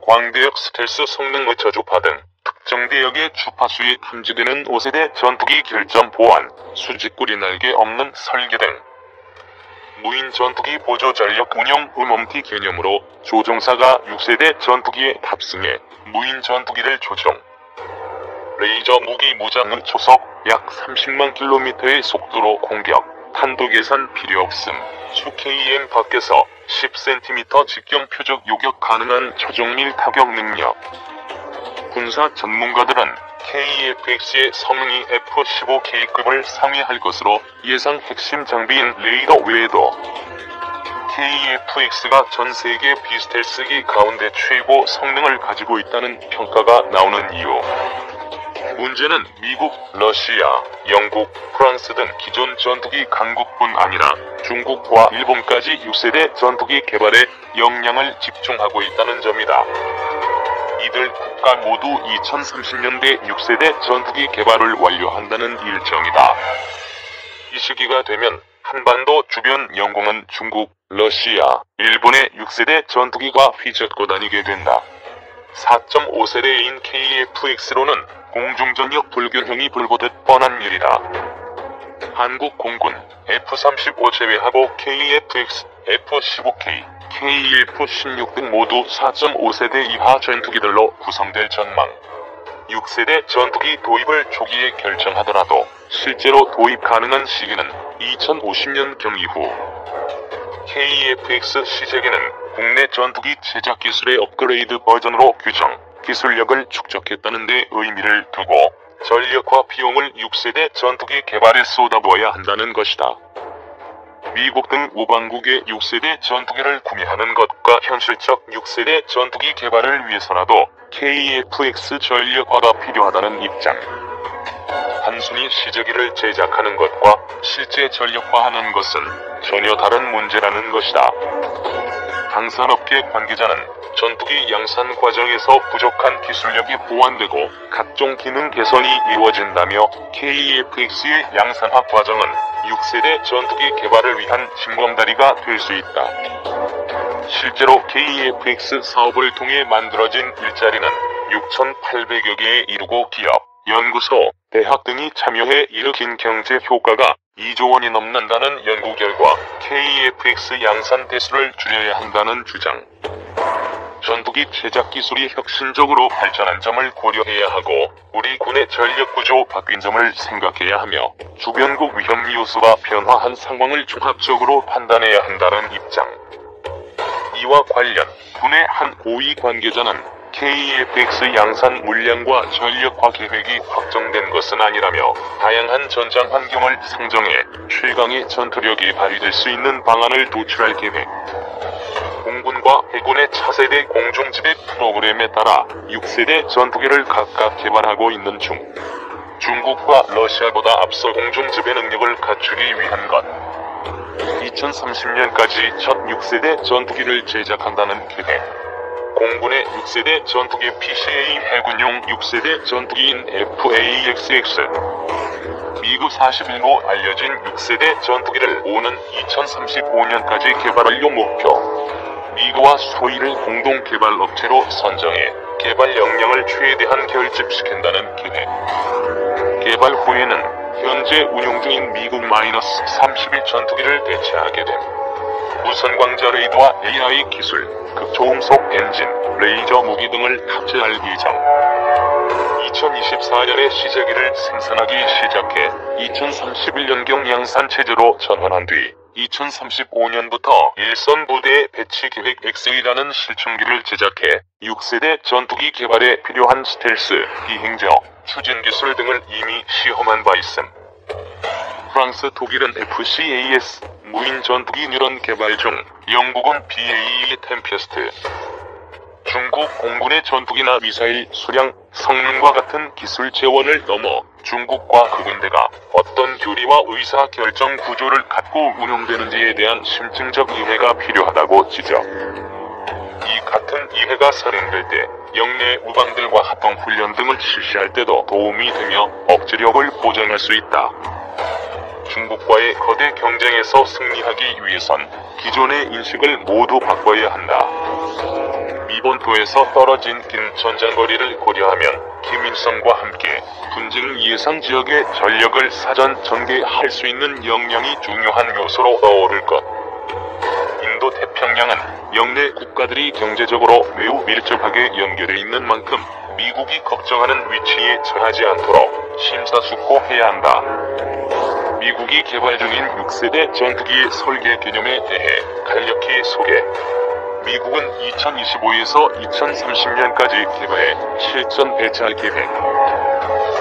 광대역 스텔스 성능의 저주파 등 특정 대역의 주파수에 탐지되는 5세대 전투기 결점 보안, 수직구리 날개 없는 설계 등 무인 전투기 보조 전력 운영 음험티 개념으로 조종사가 6세대 전투기에 탑승해 무인 전투기를 조종. 레이저 무기 무장의 초속 약 30만 km의 속도로 공격, 탄도 계산 필요 없음. 수 KM 밖에서 10cm 직경 표적 요격 가능한 초정밀 타격 능력. 군사 전문가들은 KF-X의 성능이 F-15K급을 상회할 것으로 예상 핵심 장비인 레이더 외에도 KF-X가 전 세계 비스텔스기 가운데 최고 성능을 가지고 있다는 평가가 나오는 이유. 문제는 미국, 러시아, 영국, 프랑스 등 기존 전투기 강국뿐 아니라 중국과 일본까지 6세대 전투기 개발에 역량을 집중하고 있다는 점이다. 이들 국가 모두 2030년대 6세대 전투기 개발을 완료한다는 일정이다. 이 시기가 되면 한반도 주변 영공은 중국, 러시아, 일본의 6세대 전투기가 휘젓고 다니게 된다. 4.5세대인 KF-X로는 공중전력 불균형이 불보듯 뻔한 일이다. 한국 공군 F-35 제외하고 KF-X, F-15K, KF-16 등 모두 4.5세대 이하 전투기들로 구성될 전망. 6세대 전투기 도입을 초기에 결정하더라도 실제로 도입 가능한 시기는 2050년경 이후. KF-X 시제기는 국내 전투기 제작 기술의 업그레이드 버전으로 규정, 기술력을 축적했다는 데 의미를 두고 전력과 비용을 6세대 전투기 개발에 쏟아부어야 한다는 것이다. 미국 등 우방국의 6세대 전투기를 구매하는 것과 현실적 6세대 전투기 개발을 위해서라도 KF-X 전력화가 필요하다는 입장. 단순히 시제기를 제작하는 것과 실제 전력화하는 것은 전혀 다른 문제라는 것이다. 방산업계 관계자는 전투기 양산 과정에서 부족한 기술력이 보완되고 각종 기능 개선이 이루어진다며 KF-X의 양산화 과정은 6세대 전투기 개발을 위한 징검다리가 될 수 있다. 실제로 KF-X 사업을 통해 만들어진 일자리는 6,800여 개에 이르고 기업, 연구소, 대학 등이 참여해 일으킨 경제 효과가 2조 원이 넘는다는 연구 결과 KF-X 양산 대수를 줄여야 한다는 주장. 전투기 제작 기술이 혁신적으로 발전한 점을 고려해야 하고 우리 군의 전력 구조 바뀐 점을 생각해야 하며 주변국 위험 요소가 변화한 상황을 종합적으로 판단해야 한다는 입장. 이와 관련 군의 한 고위 관계자는 KF-X 양산 물량과 전력화 계획이 확정된 것은 아니라며 다양한 전장 환경을 상정해 최강의 전투력이 발휘될 수 있는 방안을 도출할 계획. 공군과 해군의 차세대 공중지배 프로그램에 따라 6세대 전투기를 각각 개발하고 있는 중. 중국과 러시아보다 앞서 공중지배 능력을 갖추기 위한 것. 2030년까지 첫 6세대 전투기를 제작한다는 계획. 공군의 6세대 전투기 PCA, 해군용 6세대 전투기인 FA-XX. 미국 41모 알려진 6세대 전투기를 오는 2035년까지 개발 완료 목표. 미국과 소위를 공동 개발 업체로 선정해 개발 역량을 최대한 결집시킨다는 계획. 개발 후에는 현재 운용 중인 미국 -31 전투기를 대체하게 됨. 무선 광자 레이더와 AI 기술, 극초음속 엔진, 레이저 무기 등을 탑재할 예정. 2024년에 시제기를 생산하기 시작해 2031년경 양산 체제로 전환한 뒤 2035년부터 일선 부대에 배치 계획 XE라는 실충기를 제작해 6세대 전투기 개발에 필요한 스텔스, 비행저, 추진 기술 등을 이미 시험한 바 있음. 프랑스, 독일은 FCAS, 무인 전투기 뉴런 개발 중, 영국은 BAE 템페스트. 중국 공군의 전투기나 미사일 수량, 성능과 같은 기술 재원을 넘어 중국과 그 군대가 어떤 교리와 의사결정 구조를 갖고 운영되는지에 대한 심층적 이해가 필요하다고 지적. 이 같은 이해가 선행될 때 영내 우방들과 합동훈련 등을 실시할 때도 도움이 되며 억지력을 보장할 수 있다. 중국과의 거대 경쟁에서 승리하기 위해선 기존의 인식을 모두 바꿔야 한다. 본토에서 떨어진 긴 전장거리를 고려하면 김일성과 함께 분쟁 예상 지역에 전력을 사전 전개할 수 있는 역량이 중요한 요소로 떠오를 것. 인도 태평양은 영내 국가들이 경제적으로 매우 밀접하게 연결해 있는 만큼 미국이 걱정하는 위치에 처하지 않도록 심사숙고해야 한다. 미국이 개발 중인 6세대 전투기의 설계 개념에 대해 간략히 소개. 미국은 2025에서 2030년까지 개발해 실전 배치할 계획.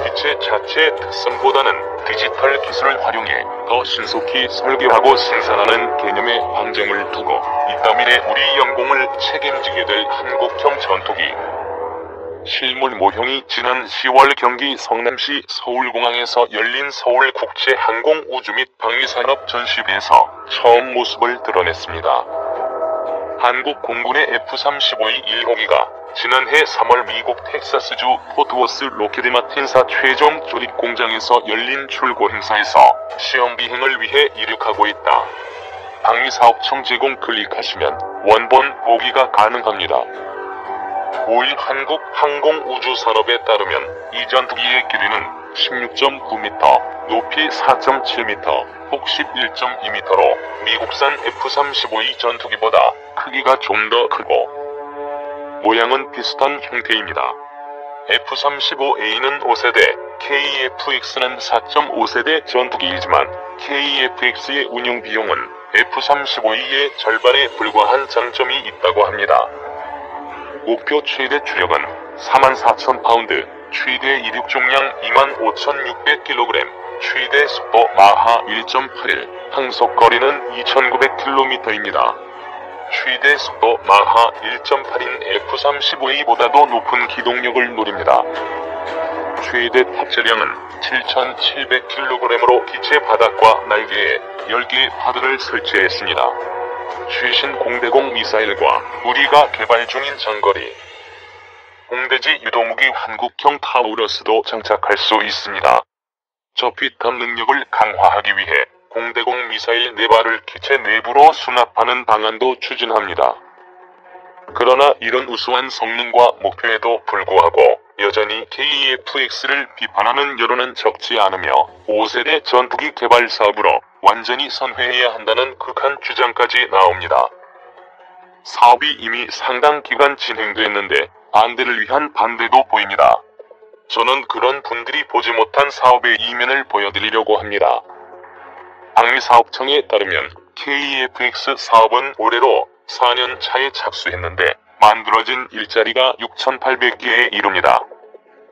기체 자체의 특성보다는 디지털 기술을 활용해 더 신속히 설계하고 생산하는 개념에 방점을 두고 이따 미래 우리 영공을 책임지게 될 한국형 전투기. 실물 모형이 지난 10월 경기 성남시 서울공항에서 열린 서울국제항공우주 및 방위산업 전시회에서 처음 모습을 드러냈습니다. 한국 공군의 F-35의 1호기가 지난해 3월 미국 텍사스주 포트워스 로키드 마틴사 최종 조립 공장에서 열린 출고 행사에서 시험 비행을 위해 이륙하고 있다. 방위사업청 제공 클릭하시면 원본 보기가 가능합니다. 5일 한국항공우주산업에 따르면 이 전투기의 길이는 16.9m, 높이 4.7m, 폭 11.2m로 미국산 F-35의 전투기보다 크기가 좀 더 크고 모양은 비슷한 형태입니다. F-35A는 5세대, KF-X는 4.5세대 전투기이지만 KF-X의 운용 비용은 F-35E의 절반에 불과한 장점이 있다고 합니다. 목표 최대 추력은 44,000파운드, 최대 이륙 중량 25,600kg, 최대 속도 마하 1.81, 항속 거리는 2,900km입니다. 최대 속도 마하 1.8인 F-35A보다도 높은 기동력을 노립니다. 최대 탑재량은 7,700kg으로 기체 바닥과 날개에 10개의 파드를 설치했습니다. 최신 공대공 미사일과 우리가 개발 중인 장거리 공대지 유도무기 한국형 타우러스도 장착할 수 있습니다. 저피탑 능력을 강화하기 위해 공대공 미사일 4발을 기체 내부로 수납하는 방안도 추진합니다. 그러나 이런 우수한 성능과 목표에도 불구하고 여전히 KF-X를 비판하는 여론은 적지 않으며 5세대 전투기 개발 사업으로 완전히 선회해야 한다는 극한 주장까지 나옵니다. 사업이 이미 상당 기간 진행됐는데 반대를 위한 반대도 보입니다. 저는 그런 분들이 보지 못한 사업의 이면을 보여드리려고 합니다. 방위사업청에 따르면 KF-X 사업은 올해로 4년 차에 착수했는데 만들어진 일자리가 6,800개에 이릅니다.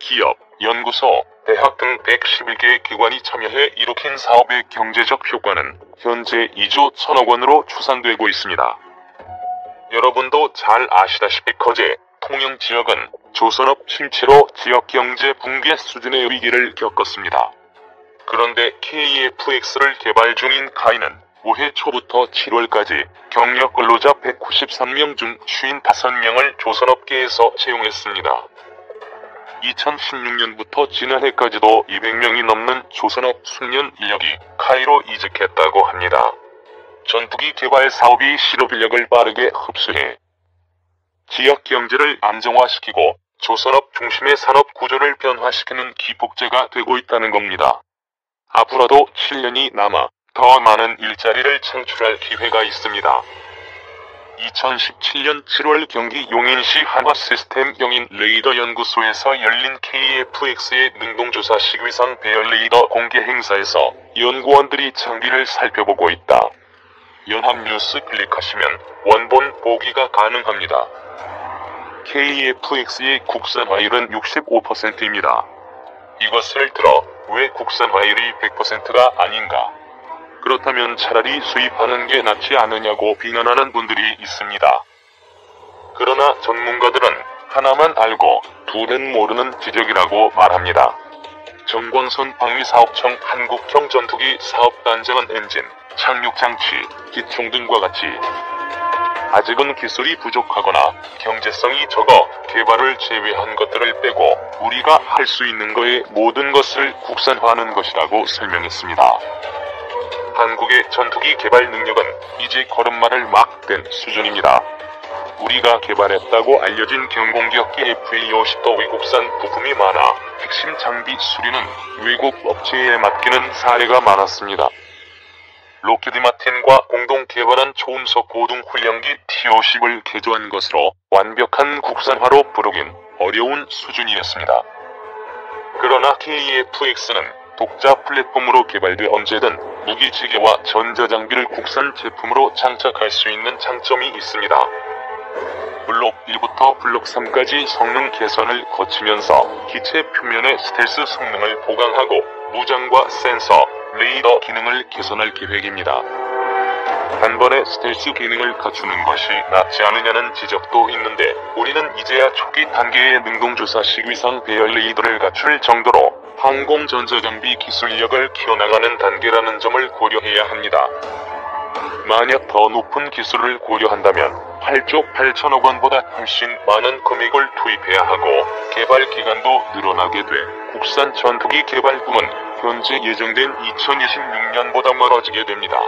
기업, 연구소, 대학 등 111개 기관이 참여해 일으킨 사업의 경제적 효과는 현재 2조 1천억 원으로 추산되고 있습니다. 여러분도 잘 아시다시피 거제, 통영 지역은 조선업 침체로 지역경제 붕괴 수준의 위기를 겪었습니다. 그런데 KF-X를 개발 중인 카이는 올해 초부터 7월까지 경력 근로자 193명 중 55명을 조선업계에서 채용했습니다. 2016년부터 지난해까지도 200명이 넘는 조선업 숙련 인력이 카이로 이직했다고 합니다. 전투기 개발 사업이 실업 인력을 빠르게 흡수해 지역 경제를 안정화시키고 조선업 중심의 산업 구조를 변화시키는 기폭제가 되고 있다는 겁니다. 앞으로도 7년이 남아 더 많은 일자리를 창출할 기회가 있습니다. 2017년 7월 경기 용인시 한화시스템 용인 레이더 연구소에서 열린 KF-X의 능동조사 시위상 배열 레이더 공개 행사에서 연구원들이 장비를 살펴보고 있다. 연합뉴스 클릭하시면 원본 보기가 가능합니다. KF-X의 국산화율은 65%입니다. 이것을 들어 왜 국산화율이 100%가 아닌가? 그렇다면 차라리 수입하는 게 낫지 않으냐고 비난하는 분들이 있습니다. 그러나 전문가들은 하나만 알고 둘은 모르는 지적이라고 말합니다. 정광선 방위사업청 한국형 전투기 사업단장은 엔진, 착륙장치, 기총 등과 같이 아직은 기술이 부족하거나 경제성이 적어 개발을 제외한 것들을 빼고 우리가 할 수 있는 거의 모든 것을 국산화하는 것이라고 설명했습니다. 한국의 전투기 개발 능력은 이제 걸음마를 막 뗀 수준입니다. 우리가 개발했다고 알려진 경공기업기 FA50도 외국산 부품이 많아 핵심 장비 수리는 외국 업체에 맡기는 사례가 많았습니다. 로키드 마틴과 공동 개발한 초음속 고등 훈련기 T-50을 개조한 것으로 완벽한 국산화로 부르긴 어려운 수준이었습니다. 그러나 KF-X는 독자 플랫폼으로 개발돼 언제든 무기체계와 전자장비를 국산 제품으로 장착할 수 있는 장점이 있습니다. 블록 1부터 블록 3까지 성능 개선을 거치면서 기체 표면의 스텔스 성능을 보강하고 무장과 센서, 레이더 기능을 개선할 계획입니다. 단번에 스텔스 기능을 갖추는 것이 낫지 않느냐는 지적도 있는데 우리는 이제야 초기 단계의 능동주사식 위상 배열 레이더를 갖출 정도로 항공 전자장비 기술력을 키워나가는 단계라는 점을 고려해야 합니다. 만약 더 높은 기술을 고려한다면 8조 8천억 원보다 훨씬 많은 금액을 투입해야 하고 개발 기간도 늘어나게 돼 국산 전투기 개발 꿈은 현재 예정된 2026년보다 멀어지게 됩니다.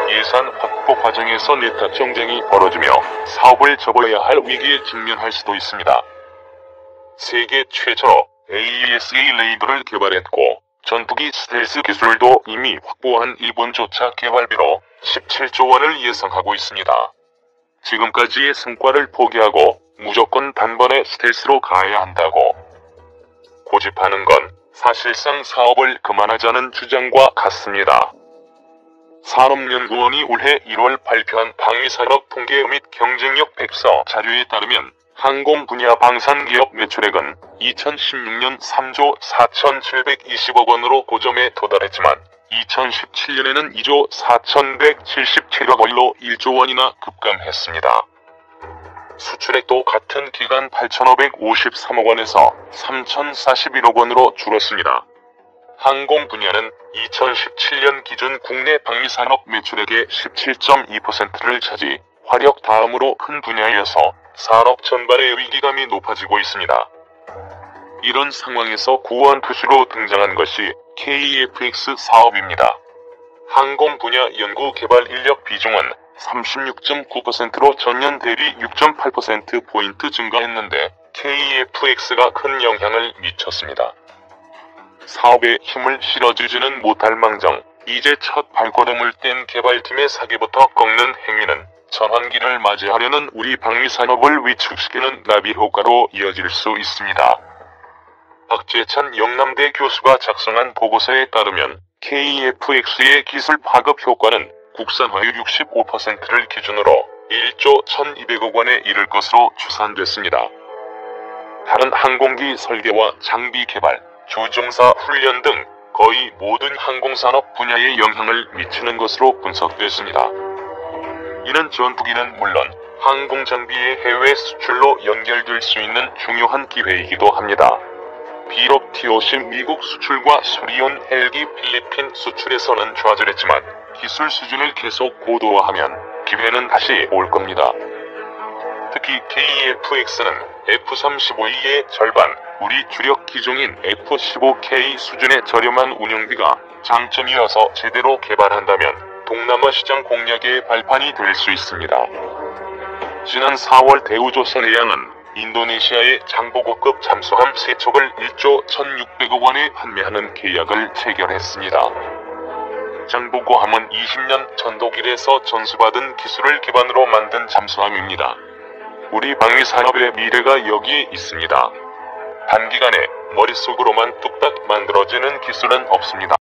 예산 확보 과정에서 내탁 경쟁이 벌어지며 사업을 접어야 할 위기에 직면할 수도 있습니다. 세계 최초로 AESA 레이더를 개발했고 전투기 스텔스 기술도 이미 확보한 일본조차 개발비로 17조 원을 예상하고 있습니다. 지금까지의 성과를 포기하고 무조건 단번에 스텔스로 가야 한다고 고집하는 건 사실상 사업을 그만하자는 주장과 같습니다. 산업연구원이 올해 1월 발표한 방위산업 통계 및 경쟁력 백서 자료에 따르면 항공 분야 방산기업 매출액은 2016년 3조 4,720억 원으로 고점에 도달했지만 2017년에는 2조 4,177억 원로 1조 원이나 급감했습니다. 수출액도 같은 기간 8,553억 원에서 3,041억 원으로 줄었습니다. 항공 분야는 2017년 기준 국내 방위산업 매출액의 17.2%를 차지, 화력 다음으로 큰 분야여서 산업 전반의 위기감이 높아지고 있습니다. 이런 상황에서 구원투수로 등장한 것이 KF-X 사업입니다. 항공 분야 연구 개발 인력 비중은 36.9%로 전년 대비 6.8%포인트 증가했는데 KF-X가 큰 영향을 미쳤습니다. 사업에 힘을 실어주지는 못할 망정 이제 첫 발걸음을 뗀 개발팀의 사기부터 꺾는 행위는 전환기를 맞이하려는 우리 방위산업을 위축시키는 나비 효과로 이어질 수 있습니다. 박재찬 영남대 교수가 작성한 보고서에 따르면 KF-X의 기술 파급 효과는 국산화율 65%를 기준으로 1조 1,200억 원에 이를 것으로 추산됐습니다. 다른 항공기 설계와 장비 개발, 조종사 훈련 등 거의 모든 항공산업 분야에 영향을 미치는 것으로 분석됐습니다. 이는 전투기는 물론 항공장비의 해외 수출로 연결될 수 있는 중요한 기회이기도 합니다. 비록 T-50 미국 수출과 수리온 헬기 필리핀 수출에서는 좌절했지만 기술 수준을 계속 고도화하면 기회는 다시 올 겁니다. 특히 KF-X는 F-35E의 절반, 우리 주력 기종인 F-15K 수준의 저렴한 운영비가 장점이어서 제대로 개발한다면 동남아 시장 공략의 발판이 될 수 있습니다. 지난 4월 대우조선해양은 인도네시아의 장보고급 잠수함 3척을 1조 1,600억 원에 판매하는 계약을 체결했습니다. 장보고함은 20년 전독일에서 전수받은 기술을 기반으로 만든 잠수함입니다. 우리 방위산업의 미래가 여기에 있습니다. 단기간에 머릿속으로만 뚝딱 만들어지는 기술은 없습니다.